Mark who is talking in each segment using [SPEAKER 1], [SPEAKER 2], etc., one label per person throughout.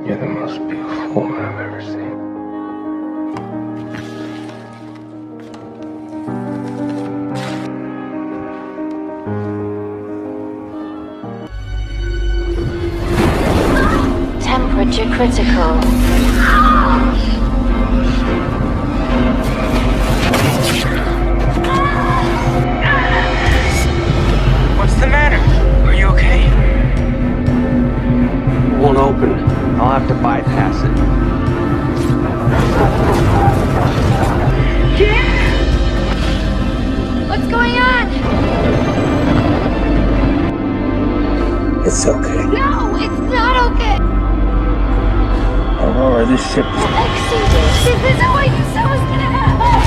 [SPEAKER 1] You're the most beautiful woman I've ever seen.
[SPEAKER 2] Temperature critical.
[SPEAKER 3] What's the matter? Are you okay?
[SPEAKER 1] Won't open. I'll have to bypass it.
[SPEAKER 2] What's going on?
[SPEAKER 1] It's okay.
[SPEAKER 2] No, it's not okay.
[SPEAKER 1] Aurora, this ship is...
[SPEAKER 2] Exodus, this isn't what you said was gonna happen.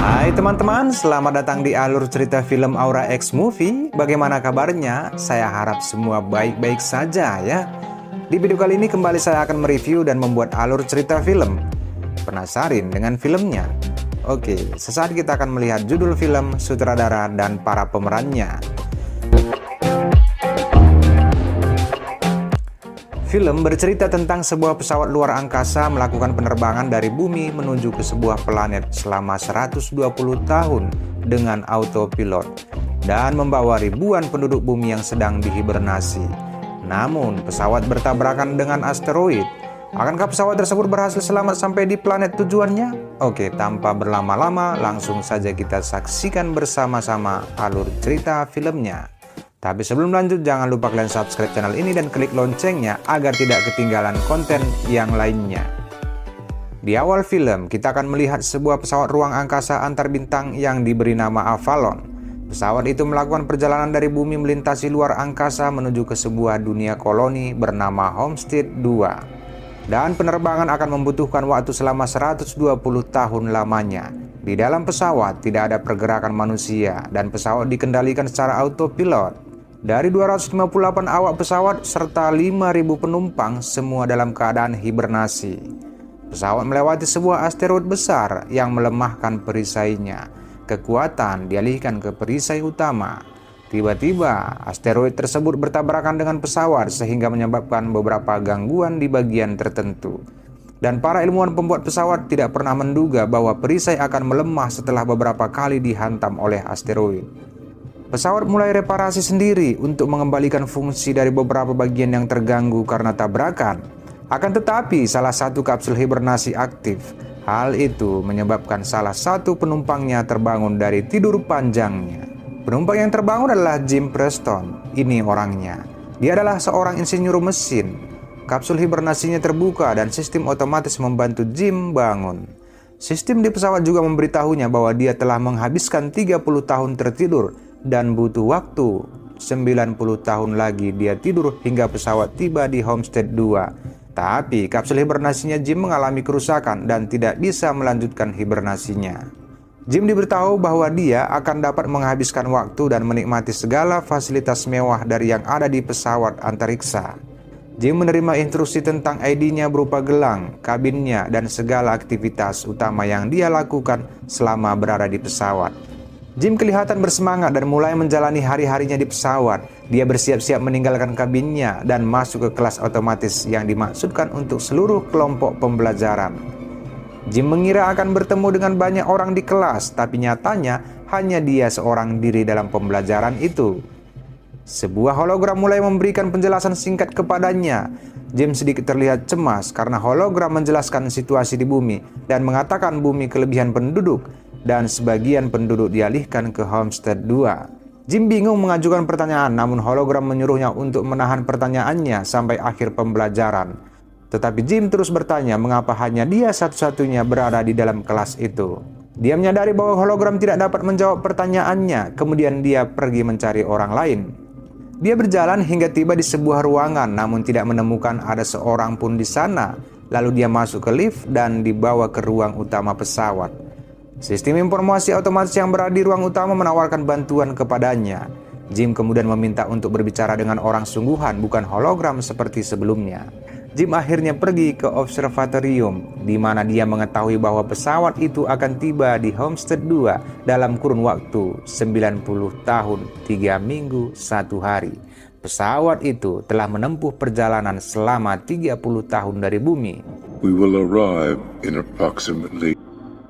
[SPEAKER 4] Hai teman-teman, selamat datang di alur cerita film Aura X Movie. Bagaimana kabarnya? Saya harap semua baik-baik saja ya. Di video kali ini kembali saya akan mereview dan membuat alur cerita film. Penasaran dengan filmnya? Oke, sesaat kita akan melihat judul film, sutradara, dan para pemerannya. Film bercerita tentang sebuah pesawat luar angkasa melakukan penerbangan dari bumi menuju ke sebuah planet selama 120 tahun dengan autopilot dan membawa ribuan penduduk bumi yang sedang dihibernasi. Namun, pesawat bertabrakan dengan asteroid. Akankah pesawat tersebut berhasil selamat sampai di planet tujuannya? Oke, tanpa berlama-lama, langsung saja kita saksikan bersama-sama alur cerita filmnya. Tapi sebelum lanjut, jangan lupa kalian subscribe channel ini dan klik loncengnya agar tidak ketinggalan konten yang lainnya. Di awal film, kita akan melihat sebuah pesawat ruang angkasa antar bintang yang diberi nama Avalon. Pesawat itu melakukan perjalanan dari bumi melintasi luar angkasa menuju ke sebuah dunia koloni bernama Homestead 2. Dan penerbangan akan membutuhkan waktu selama 120 tahun lamanya. Di dalam pesawat tidak ada pergerakan manusia dan pesawat dikendalikan secara autopilot. Dari 258 awak pesawat serta 5.000 penumpang semua dalam keadaan hibernasi. Pesawat melewati sebuah asteroid besar yang melemahkan perisainya. Kekuatan dialihkan ke perisai utama. Tiba-tiba asteroid tersebut bertabrakan dengan pesawat sehingga menyebabkan beberapa gangguan di bagian tertentu. Dan para ilmuwan pembuat pesawat tidak pernah menduga bahwa perisai akan melemah setelah beberapa kali dihantam oleh asteroid. Pesawat mulai reparasi sendiri untuk mengembalikan fungsi dari beberapa bagian yang terganggu karena tabrakan. Akan tetapi, salah satu kapsul hibernasi aktif. Hal itu menyebabkan salah satu penumpangnya terbangun dari tidur panjangnya. Penumpang yang terbangun adalah Jim Preston. Ini orangnya. Dia adalah seorang insinyur mesin. Kapsul hibernasinya terbuka dan sistem otomatis membantu Jim bangun. Sistem di pesawat juga memberitahunya bahwa dia telah menghabiskan 30 tahun tertidur dan butuh waktu 90 tahun lagi dia tidur hingga pesawat tiba di Homestead 2. Tapi kapsul hibernasinya Jim mengalami kerusakan dan tidak bisa melanjutkan hibernasinya. Jim diberitahu bahwa dia akan dapat menghabiskan waktu dan menikmati segala fasilitas mewah dari yang ada di pesawat antariksa. Jim menerima instruksi tentang ID-nya berupa gelang, kabinnya, dan segala aktivitas utama yang dia lakukan selama berada di pesawat. Jim kelihatan bersemangat dan mulai menjalani hari-harinya di pesawat. Dia bersiap-siap meninggalkan kabinnya dan masuk ke kelas otomatis yang dimaksudkan untuk seluruh kelompok pembelajaran. Jim mengira akan bertemu dengan banyak orang di kelas, tapi nyatanya hanya dia seorang diri dalam pembelajaran itu. Sebuah hologram mulai memberikan penjelasan singkat kepadanya. Jim sedikit terlihat cemas karena hologram menjelaskan situasi di bumi dan mengatakan bumi kelebihan penduduk dan sebagian penduduk dialihkan ke Homestead 2. Jim bingung mengajukan pertanyaan, namun hologram menyuruhnya untuk menahan pertanyaannya sampai akhir pembelajaran. Tetapi Jim terus bertanya mengapa hanya dia satu-satunya berada di dalam kelas itu. Dia menyadari bahwa hologram tidak dapat menjawab pertanyaannya, kemudian dia pergi mencari orang lain. Dia berjalan hingga tiba di sebuah ruangan namun tidak menemukan ada seorang pun di sana. Lalu dia masuk ke lift dan dibawa ke ruang utama pesawat. Sistem informasi otomatis yang berada di ruang utama menawarkan bantuan kepadanya. Jim kemudian meminta untuk berbicara dengan orang sungguhan, bukan hologram seperti sebelumnya. Jim akhirnya pergi ke observatorium, di mana dia mengetahui bahwa pesawat itu akan tiba di Homestead 2 dalam kurun waktu 90 tahun, 3 minggu, 1 hari. Pesawat itu telah menempuh perjalanan selama 30 tahun dari bumi.
[SPEAKER 5] We will arrive in approximately...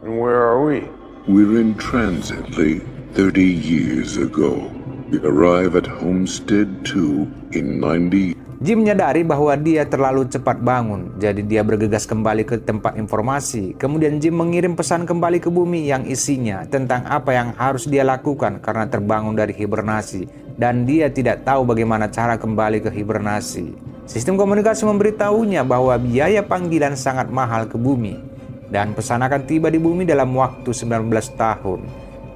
[SPEAKER 1] And where are we?
[SPEAKER 5] We're in transit late 30 years ago. We arrive at Homestead 2 in 90...
[SPEAKER 4] Jim menyadari bahwa dia terlalu cepat bangun, jadi dia bergegas kembali ke tempat informasi. Kemudian Jim mengirim pesan kembali ke bumi yang isinya tentang apa yang harus dia lakukan karena terbangun dari hibernasi, dan dia tidak tahu bagaimana cara kembali ke hibernasi. Sistem komunikasi memberitahunya bahwa biaya panggilan sangat mahal ke bumi, dan pesan akan tiba di bumi dalam waktu 19 tahun.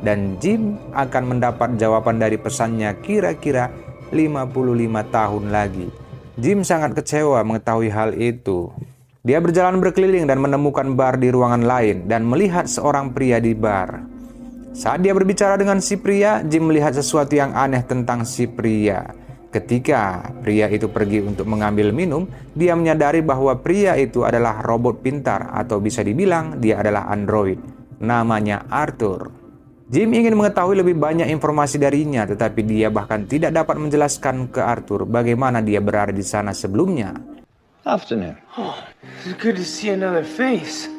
[SPEAKER 4] Dan Jim akan mendapat jawaban dari pesannya kira-kira 55 tahun lagi. Jim sangat kecewa mengetahui hal itu. Dia berjalan berkeliling dan menemukan bar di ruangan lain dan melihat seorang pria di bar. Saat dia berbicara dengan si pria, Jim melihat sesuatu yang aneh tentang si pria. Ketika pria itu pergi untuk mengambil minum, dia menyadari bahwa pria itu adalah robot pintar, atau bisa dibilang dia adalah android. Namanya Arthur. Jim ingin mengetahui lebih banyak informasi darinya, tetapi dia bahkan tidak dapat menjelaskan ke Arthur bagaimana dia berada di sana sebelumnya.
[SPEAKER 1] Afternoon.
[SPEAKER 3] Oh, it's good to see another face.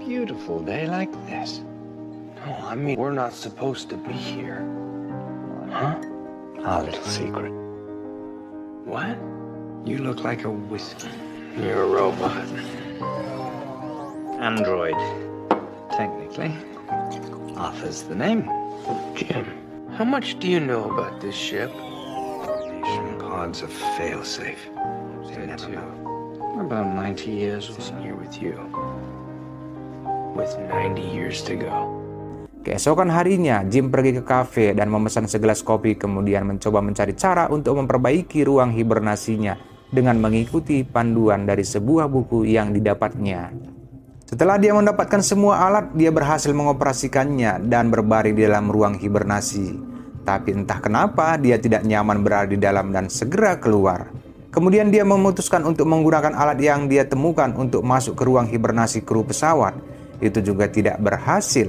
[SPEAKER 1] Beautiful day like this.
[SPEAKER 3] No, I mean, we're not supposed to be here.
[SPEAKER 1] Huh? Our little secret.
[SPEAKER 3] What? You look like a whiskey. You're a robot.
[SPEAKER 1] Android. Technically. Arthur's the name.
[SPEAKER 3] Jim, how much do you know about this ship?
[SPEAKER 1] Nation pods of failsafe.
[SPEAKER 3] Said
[SPEAKER 1] Never
[SPEAKER 3] too.
[SPEAKER 1] know. About 90 years or so.
[SPEAKER 3] Sitting here with you. With 90 years to go.
[SPEAKER 4] Keesokan harinya, Jim pergi ke kafe dan memesan segelas kopi, kemudian mencoba mencari cara untuk memperbaiki ruang hibernasinya dengan mengikuti panduan dari sebuah buku yang didapatnya. Setelah dia mendapatkan semua alat, dia berhasil mengoperasikannya dan berbaring di dalam ruang hibernasi. Tapi entah kenapa dia tidak nyaman berada di dalam dan segera keluar. Kemudian dia memutuskan untuk menggunakan alat yang dia temukan untuk masuk ke ruang hibernasi kru pesawat. Itu juga tidak berhasil.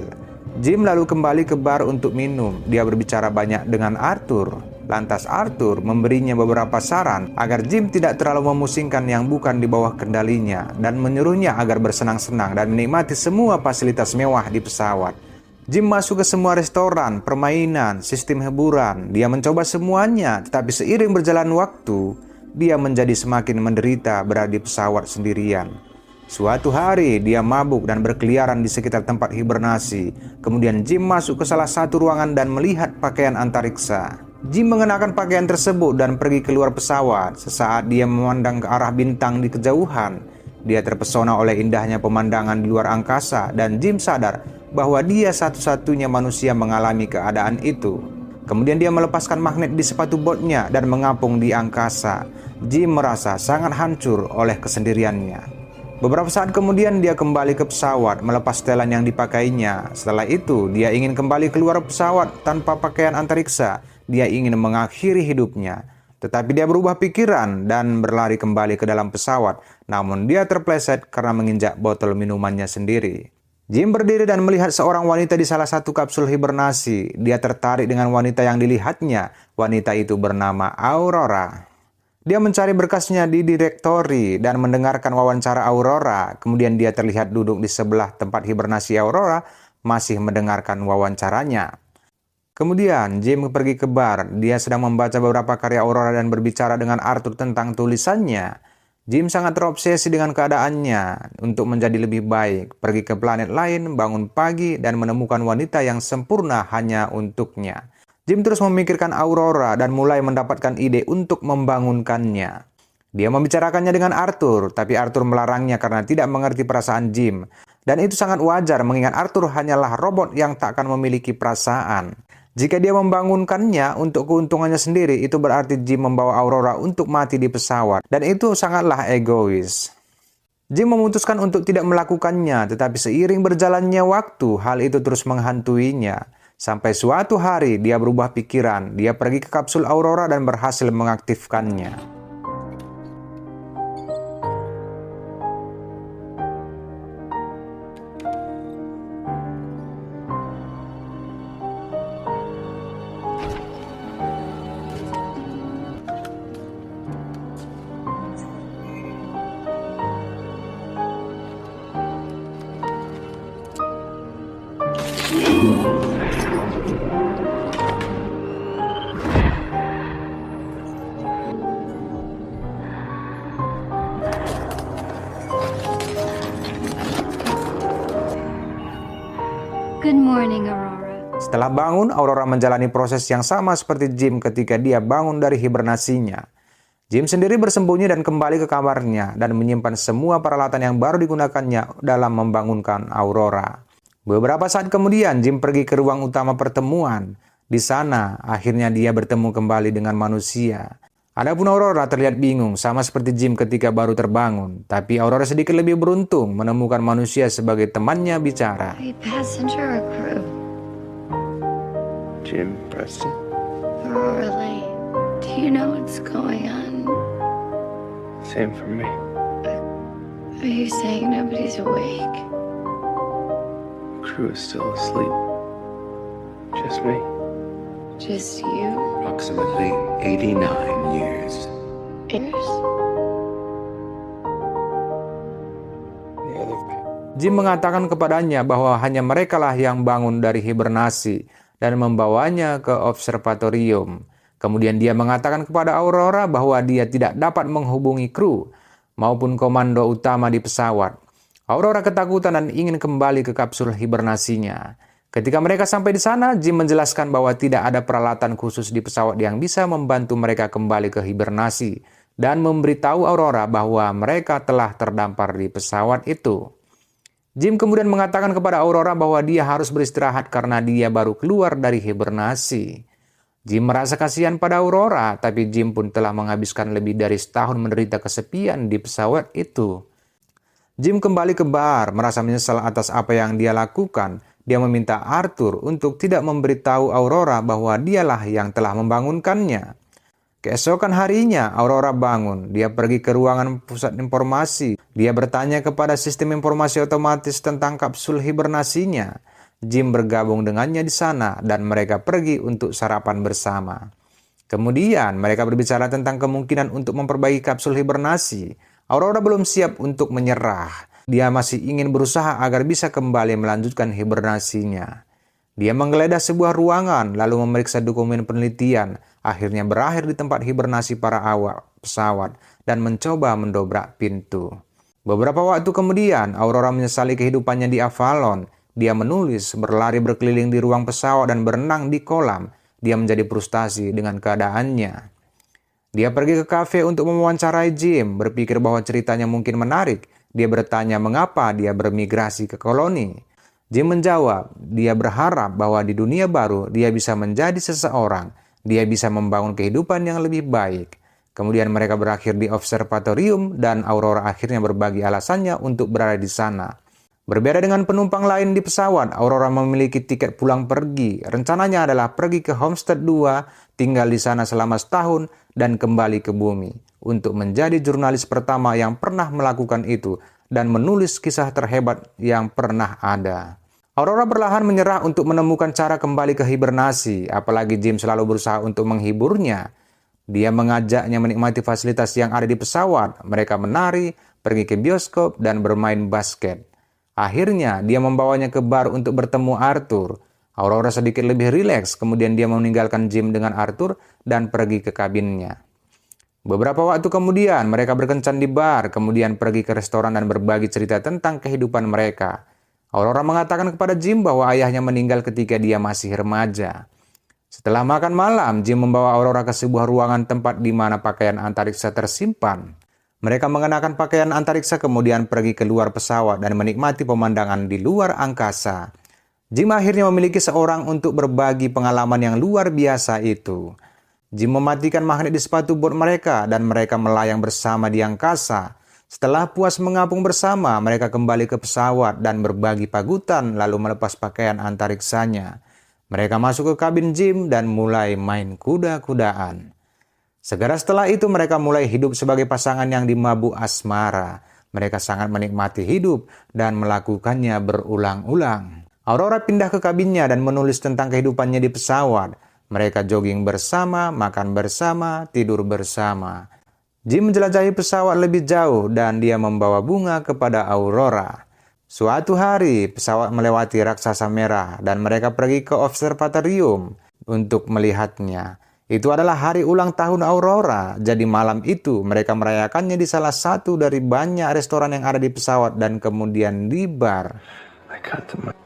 [SPEAKER 4] Jim lalu kembali ke bar untuk minum. Dia berbicara banyak dengan Arthur. Lantas Arthur memberinya beberapa saran agar Jim tidak terlalu memusingkan yang bukan di bawah kendalinya dan menyuruhnya agar bersenang-senang dan menikmati semua fasilitas mewah di pesawat. Jim masuk ke semua restoran, permainan, sistem hiburan. Dia mencoba semuanya, tetapi seiring berjalan waktu, dia menjadi semakin menderita berada di pesawat sendirian. Suatu hari dia mabuk dan berkeliaran di sekitar tempat hibernasi. Kemudian Jim masuk ke salah satu ruangan dan melihat pakaian antariksa. Jim mengenakan pakaian tersebut dan pergi keluar pesawat. Sesaat dia memandang ke arah bintang di kejauhan. Dia terpesona oleh indahnya pemandangan di luar angkasa dan Jim sadar bahwa dia satu-satunya manusia mengalami keadaan itu. Kemudian dia melepaskan magnet di sepatu botnya dan mengapung di angkasa. Jim merasa sangat hancur oleh kesendiriannya. Beberapa saat kemudian dia kembali ke pesawat melepas setelan yang dipakainya. Setelah itu dia ingin kembali keluar pesawat tanpa pakaian antariksa. Dia ingin mengakhiri hidupnya. Tetapi dia berubah pikiran dan berlari kembali ke dalam pesawat. Namun dia terpleset karena menginjak botol minumannya sendiri. Jim berdiri dan melihat seorang wanita di salah satu kapsul hibernasi. Dia tertarik dengan wanita yang dilihatnya. Wanita itu bernama Aurora. Dia mencari berkasnya di direktori dan mendengarkan wawancara Aurora. Kemudian dia terlihat duduk di sebelah tempat hibernasi Aurora, masih mendengarkan wawancaranya. Kemudian Jim pergi ke bar. Dia sedang membaca beberapa karya Aurora dan berbicara dengan Arthur tentang tulisannya. Jim sangat terobsesi dengan keadaannya untuk menjadi lebih baik. Pergi ke planet lain, bangun pagi, dan menemukan wanita yang sempurna hanya untuknya. Jim terus memikirkan Aurora dan mulai mendapatkan ide untuk membangunkannya. Dia membicarakannya dengan Arthur, tapi Arthur melarangnya karena tidak mengerti perasaan Jim. Dan itu sangat wajar mengingat Arthur hanyalah robot yang tak akan memiliki perasaan. Jika dia membangunkannya untuk keuntungannya sendiri, itu berarti Jim membawa Aurora untuk mati di pesawat. Dan itu sangatlah egois. Jim memutuskan untuk tidak melakukannya, tetapi seiring berjalannya waktu, hal itu terus menghantuinya. Sampai suatu hari dia berubah pikiran, dia pergi ke kapsul Aurora dan berhasil mengaktifkannya.
[SPEAKER 2] morning, Aurora.
[SPEAKER 4] Setelah bangun, Aurora menjalani proses yang sama seperti Jim ketika dia bangun dari hibernasinya. Jim sendiri bersembunyi dan kembali ke kamarnya dan menyimpan semua peralatan yang baru digunakannya dalam membangunkan Aurora. Beberapa saat kemudian, Jim pergi ke ruang utama pertemuan. Di sana, akhirnya dia bertemu kembali dengan manusia. Adapun Aurora terlihat bingung, sama seperti Jim ketika baru terbangun. Tapi Aurora sedikit lebih beruntung menemukan manusia sebagai temannya bicara.
[SPEAKER 2] Are you passenger or crew?
[SPEAKER 3] Jim Preston.
[SPEAKER 2] Aurora Lane. Do you know what's going on?
[SPEAKER 3] Same for me.
[SPEAKER 2] Are you saying nobody's awake?
[SPEAKER 3] Crew is still asleep. Just me.
[SPEAKER 2] Just you?
[SPEAKER 5] Approximately 89 years.
[SPEAKER 2] Ears?
[SPEAKER 3] The other
[SPEAKER 4] Jim mengatakan kepadanya bahwa hanya merekalah yang bangun dari hibernasi dan membawanya ke observatorium. Kemudian dia mengatakan kepada Aurora bahwa dia tidak dapat menghubungi kru maupun komando utama di pesawat. Aurora ketakutan dan ingin kembali ke kapsul hibernasinya. Ketika mereka sampai di sana, Jim menjelaskan bahwa tidak ada peralatan khusus di pesawat yang bisa membantu mereka kembali ke hibernasi dan memberitahu Aurora bahwa mereka telah terdampar di pesawat itu. Jim kemudian mengatakan kepada Aurora bahwa dia harus beristirahat karena dia baru keluar dari hibernasi. Jim merasa kasihan pada Aurora, tapi Jim pun telah menghabiskan lebih dari setahun menderita kesepian di pesawat itu. Jim kembali ke bar, merasa menyesal atas apa yang dia lakukan. Dia meminta Arthur untuk tidak memberitahu Aurora bahwa dialah yang telah membangunkannya. Keesokan harinya, Aurora bangun. Dia pergi ke ruangan pusat informasi. Dia bertanya kepada sistem informasi otomatis tentang kapsul hibernasinya. Jim bergabung dengannya di sana dan mereka pergi untuk sarapan bersama. Kemudian mereka berbicara tentang kemungkinan untuk memperbaiki kapsul hibernasi. Aurora belum siap untuk menyerah. Dia masih ingin berusaha agar bisa kembali melanjutkan hibernasinya. Dia menggeledah sebuah ruangan lalu memeriksa dokumen penelitian. Akhirnya berakhir di tempat hibernasi para awak pesawat dan mencoba mendobrak pintu. Beberapa waktu kemudian, Aurora menyesali kehidupannya di Avalon. Dia menulis, berlari berkeliling di ruang pesawat dan berenang di kolam. Dia menjadi frustasi dengan keadaannya. Dia pergi ke kafe untuk mewawancarai Jim, berpikir bahwa ceritanya mungkin menarik. Dia bertanya mengapa dia bermigrasi ke koloni. Jim menjawab, dia berharap bahwa di dunia baru dia bisa menjadi seseorang. Dia bisa membangun kehidupan yang lebih baik. Kemudian mereka berakhir di observatorium dan Aurora akhirnya berbagi alasannya untuk berada di sana. Berbeda dengan penumpang lain di pesawat, Aurora memiliki tiket pulang pergi. Rencananya adalah pergi ke Homestead 2, tinggal di sana selama setahun, dan kembali ke bumi untuk menjadi jurnalis pertama yang pernah melakukan itu dan menulis kisah terhebat yang pernah ada. Aurora perlahan menyerah untuk menemukan cara kembali ke hibernasi, apalagi Jim selalu berusaha untuk menghiburnya. Dia mengajaknya menikmati fasilitas yang ada di pesawat. Mereka menari, pergi ke bioskop, dan bermain basket. Akhirnya, dia membawanya ke bar untuk bertemu Arthur. Aurora sedikit lebih rileks, kemudian dia meninggalkan Jim dengan Arthur dan pergi ke kabinnya. Beberapa waktu kemudian, mereka berkencan di bar, kemudian pergi ke restoran dan berbagi cerita tentang kehidupan mereka. Aurora mengatakan kepada Jim bahwa ayahnya meninggal ketika dia masih remaja. Setelah makan malam, Jim membawa Aurora ke sebuah ruangan tempat di mana pakaian antariksa tersimpan. Mereka mengenakan pakaian antariksa kemudian pergi keluar pesawat dan menikmati pemandangan di luar angkasa. Jim akhirnya memiliki seorang untuk berbagi pengalaman yang luar biasa itu. Jim mematikan magnet di sepatu bot mereka dan mereka melayang bersama di angkasa. Setelah puas mengapung bersama, mereka kembali ke pesawat dan berbagi pagutan lalu melepas pakaian antariksanya. Mereka masuk ke kabin Jim dan mulai main kuda-kudaan. Segera setelah itu mereka mulai hidup sebagai pasangan yang dimabuk asmara. Mereka sangat menikmati hidup dan melakukannya berulang-ulang. Aurora pindah ke kabinnya dan menulis tentang kehidupannya di pesawat. Mereka jogging bersama, makan bersama, tidur bersama. Jim menjelajahi pesawat lebih jauh dan dia membawa bunga kepada Aurora. Suatu hari, pesawat melewati raksasa merah dan mereka pergi ke observatorium untuk melihatnya. Itu adalah hari ulang tahun Aurora, jadi malam itu mereka merayakannya di salah satu dari banyak restoran yang ada di pesawat dan kemudian di bar.
[SPEAKER 3] I got the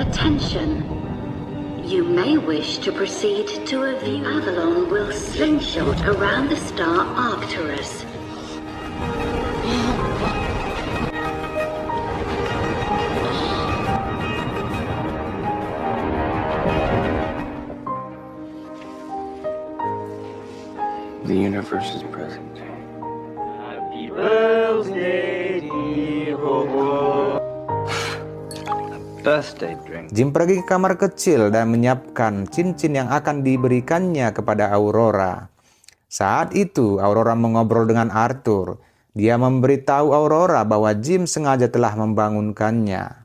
[SPEAKER 6] Attention. You may wish to proceed to a view. Avalon will slingshot around the star Arcturus.
[SPEAKER 3] The universe is present.
[SPEAKER 1] Birthday drink.
[SPEAKER 4] Jim pergi ke kamar kecil dan menyiapkan cincin yang akan diberikannya kepada Aurora. Saat itu, Aurora mengobrol dengan Arthur. Dia memberitahu Aurora bahwa Jim sengaja telah membangunkannya.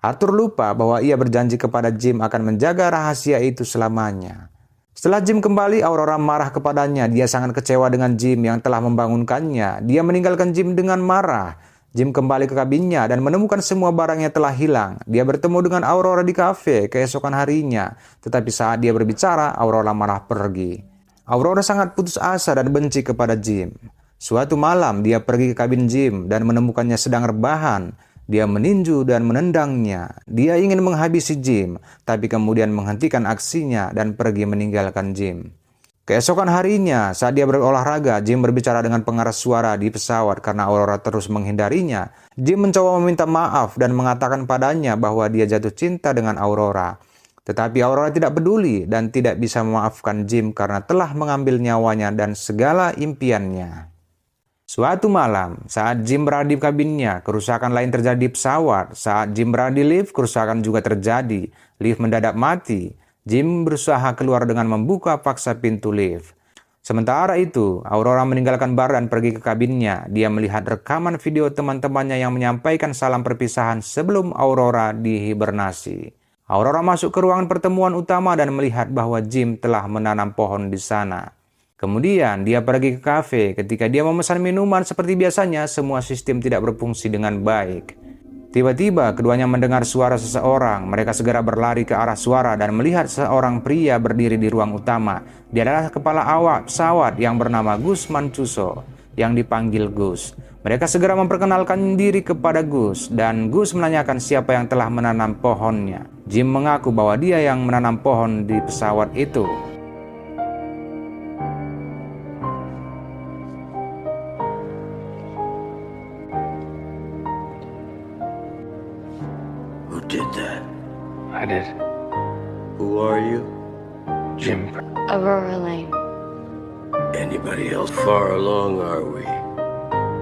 [SPEAKER 4] Arthur lupa bahwa ia berjanji kepada Jim akan menjaga rahasia itu selamanya. Setelah Jim kembali, Aurora marah kepadanya. Dia sangat kecewa dengan Jim yang telah membangunkannya. Dia meninggalkan Jim dengan marah. Jim kembali ke kabinnya dan menemukan semua barangnya telah hilang. Dia bertemu dengan Aurora di kafe keesokan harinya. Tetapi saat dia berbicara, Aurora malah pergi. Aurora sangat putus asa dan benci kepada Jim. Suatu malam, dia pergi ke kabin Jim dan menemukannya sedang rebahan. Dia meninju dan menendangnya. Dia ingin menghabisi Jim, tapi kemudian menghentikan aksinya dan pergi meninggalkan Jim. Keesokan harinya, saat dia berolahraga, Jim berbicara dengan pengeras suara di pesawat karena Aurora terus menghindarinya. Jim mencoba meminta maaf dan mengatakan padanya bahwa dia jatuh cinta dengan Aurora. Tetapi Aurora tidak peduli dan tidak bisa memaafkan Jim karena telah mengambil nyawanya dan segala impiannya. Suatu malam, saat Jim berada di kabinnya, kerusakan lain terjadi di pesawat. Saat Jim berada di lift, kerusakan juga terjadi. Lift mendadak mati. Jim berusaha keluar dengan membuka paksa pintu lift. Sementara itu, Aurora meninggalkan bar dan pergi ke kabinnya. Dia melihat rekaman video teman-temannya yang menyampaikan salam perpisahan sebelum Aurora dihibernasi. Aurora masuk ke ruangan pertemuan utama dan melihat bahwa Jim telah menanam pohon di sana. Kemudian dia pergi ke kafe. Ketika dia memesan minuman seperti biasanya, semua sistem tidak berfungsi dengan baik. Tiba-tiba keduanya mendengar suara seseorang. Mereka segera berlari ke arah suara dan melihat seorang pria berdiri di ruang utama. Dia adalah kepala awak pesawat yang bernama Gus Mancuso, yang dipanggil Gus. Mereka segera memperkenalkan diri kepada Gus, dan Gus menanyakan siapa yang telah menanam pohonnya. Jim mengaku bahwa dia yang menanam pohon di pesawat itu.
[SPEAKER 3] Who did that?
[SPEAKER 1] I did.
[SPEAKER 3] Who are you?
[SPEAKER 1] Jim.
[SPEAKER 2] Aurora Lane.
[SPEAKER 3] Anybody else? Far along are we?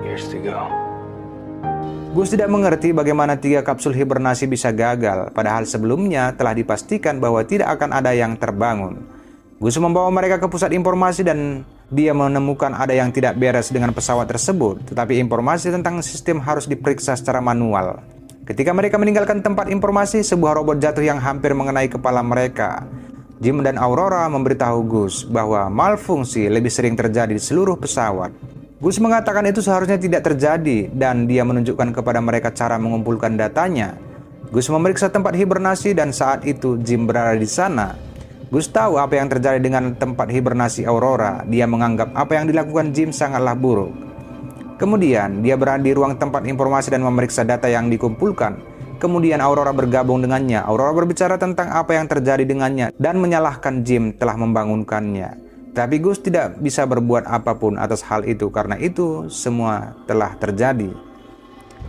[SPEAKER 1] Years to go.
[SPEAKER 4] Gus tidak mengerti bagaimana 3 kapsul hibernasi bisa gagal, padahal sebelumnya telah dipastikan bahwa tidak akan ada yang terbangun. Gus membawa mereka ke pusat informasi dan dia menemukan ada yang tidak beres dengan pesawat tersebut, tetapi informasi tentang sistem harus diperiksa secara manual. Ketika mereka meninggalkan tempat informasi, sebuah robot jatuh yang hampir mengenai kepala mereka. Jim dan Aurora memberitahu Gus bahwa malfungsi lebih sering terjadi di seluruh pesawat. Gus mengatakan itu seharusnya tidak terjadi dan dia menunjukkan kepada mereka cara mengumpulkan datanya. Gus memeriksa tempat hibernasi dan saat itu Jim berada di sana. Gus tahu apa yang terjadi dengan tempat hibernasi Aurora. Dia menganggap apa yang dilakukan Jim sangatlah buruk. Kemudian dia berada di ruang tempat informasi dan memeriksa data yang dikumpulkan. Kemudian Aurora bergabung dengannya. Aurora berbicara tentang apa yang terjadi dengannya dan menyalahkan Jim telah membangunkannya. Tapi Gus tidak bisa berbuat apapun atas hal itu karena itu semua telah terjadi.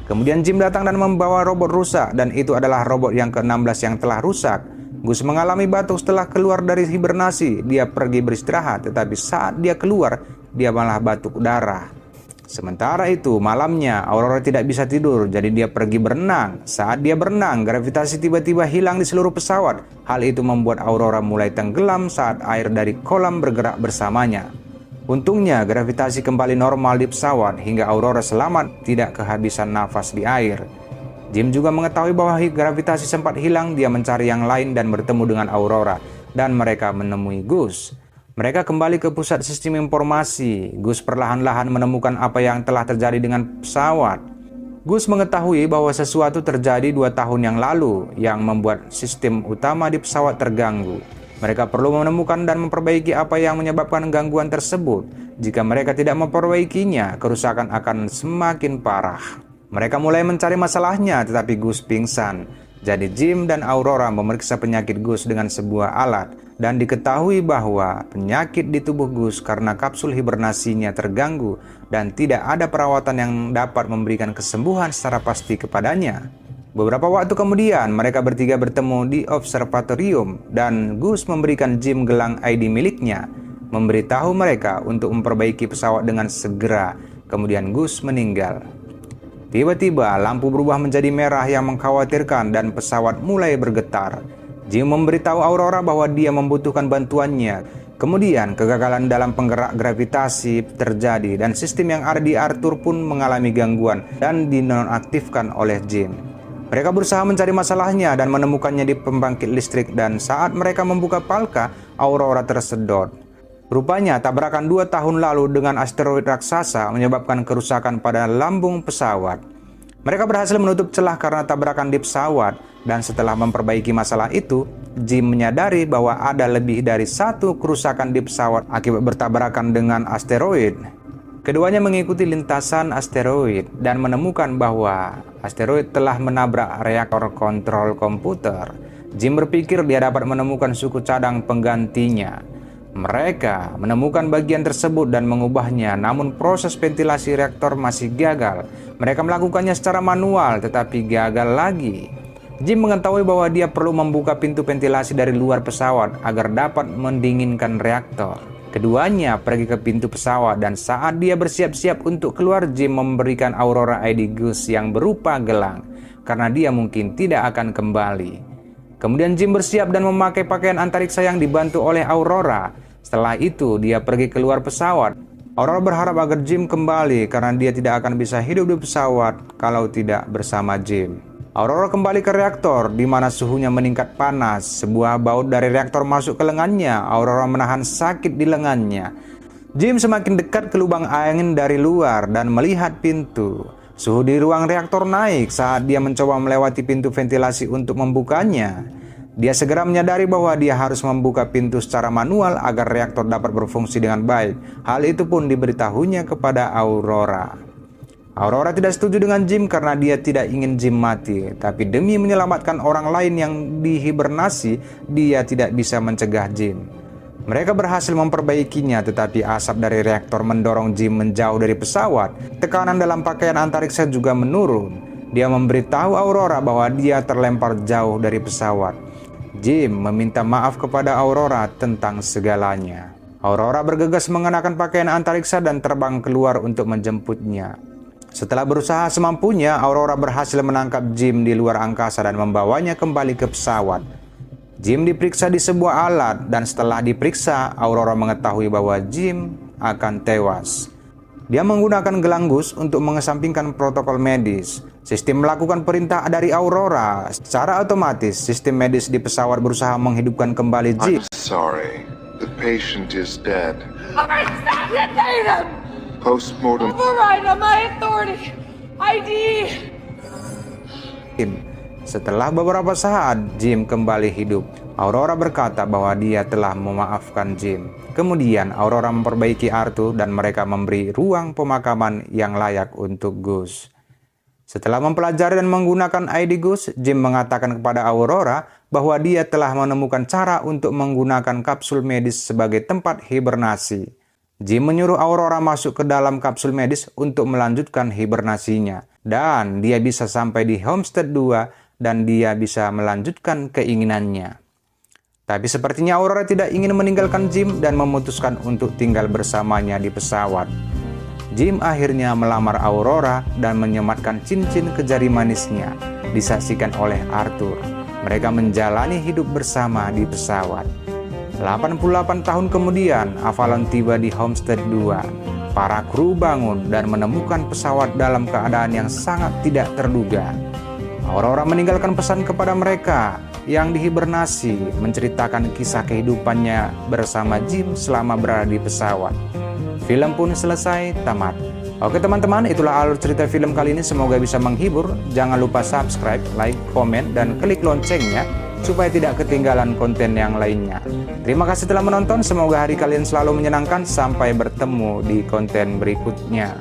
[SPEAKER 4] Kemudian Jim datang dan membawa robot rusak dan itu adalah robot yang ke-16 yang telah rusak. Gus mengalami batuk setelah keluar dari hibernasi. Dia pergi beristirahat tetapi saat dia keluar dia malah batuk darah. Sementara itu, malamnya Aurora tidak bisa tidur, jadi dia pergi berenang. Saat dia berenang, gravitasi tiba-tiba hilang di seluruh pesawat. Hal itu membuat Aurora mulai tenggelam saat air dari kolam bergerak bersamanya. Untungnya, gravitasi kembali normal di pesawat hingga Aurora selamat tidak kehabisan nafas di air. Jim juga mengetahui bahwa gravitasi sempat hilang, dia mencari yang lain dan bertemu dengan Aurora, dan mereka menemui Gus. Mereka kembali ke pusat sistem informasi. Gus perlahan-lahan menemukan apa yang telah terjadi dengan pesawat. Gus mengetahui bahwa sesuatu terjadi 2 tahun yang lalu yang membuat sistem utama di pesawat terganggu. Mereka perlu menemukan dan memperbaiki apa yang menyebabkan gangguan tersebut. Jika mereka tidak memperbaikinya, kerusakan akan semakin parah. Mereka mulai mencari masalahnya, tetapi Gus pingsan. Jadi Jim dan Aurora memeriksa penyakit Gus dengan sebuah alat dan diketahui bahwa penyakit di tubuh Gus karena kapsul hibernasinya terganggu dan tidak ada perawatan yang dapat memberikan kesembuhan secara pasti kepadanya. Beberapa waktu kemudian mereka bertiga bertemu di observatorium dan Gus memberikan Jim gelang ID miliknya, memberitahu mereka untuk memperbaiki pesawat dengan segera. Kemudian Gus meninggal. Tiba-tiba lampu berubah menjadi merah yang mengkhawatirkan dan pesawat mulai bergetar. Jim memberitahu Aurora bahwa dia membutuhkan bantuannya. Kemudian kegagalan dalam penggerak gravitasi terjadi dan sistem yang ada di Arthur pun mengalami gangguan dan dinonaktifkan oleh Jim. Mereka berusaha mencari masalahnya dan menemukannya di pembangkit listrik, dan saat mereka membuka palka, Aurora tersedot. Rupanya tabrakan 2 tahun lalu dengan asteroid raksasa menyebabkan kerusakan pada lambung pesawat. Mereka berhasil menutup celah karena tabrakan di pesawat, dan setelah memperbaiki masalah itu, Jim menyadari bahwa ada lebih dari 1 kerusakan di pesawat akibat bertabrakan dengan asteroid. Keduanya mengikuti lintasan asteroid dan menemukan bahwa asteroid telah menabrak reaktor kontrol komputer. Jim berpikir dia dapat menemukan suku cadang penggantinya. Mereka menemukan bagian tersebut dan mengubahnya, namun proses ventilasi reaktor masih gagal. Mereka melakukannya secara manual tetapi gagal lagi. Jim mengetahui bahwa dia perlu membuka pintu ventilasi dari luar pesawat agar dapat mendinginkan reaktor. Keduanya pergi ke pintu pesawat dan saat dia bersiap-siap untuk keluar, Jim memberikan Aurora ID Gus yang berupa gelang karena dia mungkin tidak akan kembali. Kemudian Jim bersiap dan memakai pakaian antariksa yang dibantu oleh Aurora. Setelah itu dia pergi keluar pesawat. Aurora berharap agar Jim kembali karena dia tidak akan bisa hidup di pesawat kalau tidak bersama Jim. Aurora kembali ke reaktor di mana suhunya meningkat panas. Sebuah baut dari reaktor masuk ke lengannya. Aurora menahan sakit di lengannya. Jim semakin dekat ke lubang angin dari luar dan melihat pintu. Suhu di ruang reaktor naik saat dia mencoba melewati pintu ventilasi untuk membukanya. Dia segera menyadari bahwa dia harus membuka pintu secara manual agar reaktor dapat berfungsi dengan baik. Hal itu pun diberitahunya kepada Aurora. Aurora tidak setuju dengan Jim karena dia tidak ingin Jim mati. Tapi demi menyelamatkan orang lain yang dihibernasi, dia tidak bisa mencegah Jim. Mereka berhasil memperbaikinya, tetapi asap dari reaktor mendorong Jim menjauh dari pesawat. Tekanan dalam pakaian antariksa juga menurun. Dia memberitahu Aurora bahwa dia terlempar jauh dari pesawat. Jim meminta maaf kepada Aurora tentang segalanya. Aurora bergegas mengenakan pakaian antariksa dan terbang keluar untuk menjemputnya. Setelah berusaha semampunya, Aurora berhasil menangkap Jim di luar angkasa dan membawanya kembali ke pesawat. Jim diperiksa di sebuah alat dan setelah diperiksa, Aurora mengetahui bahwa Jim akan tewas. Dia menggunakan gelang Gus untuk mengesampingkan protokol medis. Sistem melakukan perintah dari Aurora. Secara otomatis, sistem medis di pesawat berusaha menghidupkan kembali Jim.
[SPEAKER 5] I'm sorry. The patient is dead.
[SPEAKER 2] Tatum!
[SPEAKER 5] Postmortem.
[SPEAKER 2] Override on my authority! ID!
[SPEAKER 4] Setelah beberapa saat, Jim kembali hidup. Aurora berkata bahwa dia telah memaafkan Jim. Kemudian Aurora memperbaiki Arthur dan mereka memberi ruang pemakaman yang layak untuk Gus. Setelah mempelajari dan menggunakan ID Gus, Jim mengatakan kepada Aurora bahwa dia telah menemukan cara untuk menggunakan kapsul medis sebagai tempat hibernasi. Jim menyuruh Aurora masuk ke dalam kapsul medis untuk melanjutkan hibernasinya. Dan dia bisa sampai di Homestead 2 dan dia bisa melanjutkan keinginannya. Tapi sepertinya Aurora tidak ingin meninggalkan Jim dan memutuskan untuk tinggal bersamanya di pesawat. Jim akhirnya melamar Aurora dan menyematkan cincin ke jari manisnya, disaksikan oleh Arthur. Mereka menjalani hidup bersama di pesawat. 88 tahun kemudian, Avalon tiba di Homestead 2. Para kru bangun dan menemukan pesawat dalam keadaan yang sangat tidak terduga. Aurora meninggalkan pesan kepada mereka yang dihibernasi, menceritakan kisah kehidupannya bersama Jim selama berada di pesawat. Film pun selesai tamat. Oke teman-teman, itulah alur cerita film kali ini. Semoga bisa menghibur. Jangan lupa subscribe, like, komen, dan klik loncengnya supaya tidak ketinggalan konten yang lainnya. Terima kasih telah menonton. Semoga hari kalian selalu menyenangkan. Sampai bertemu di konten berikutnya.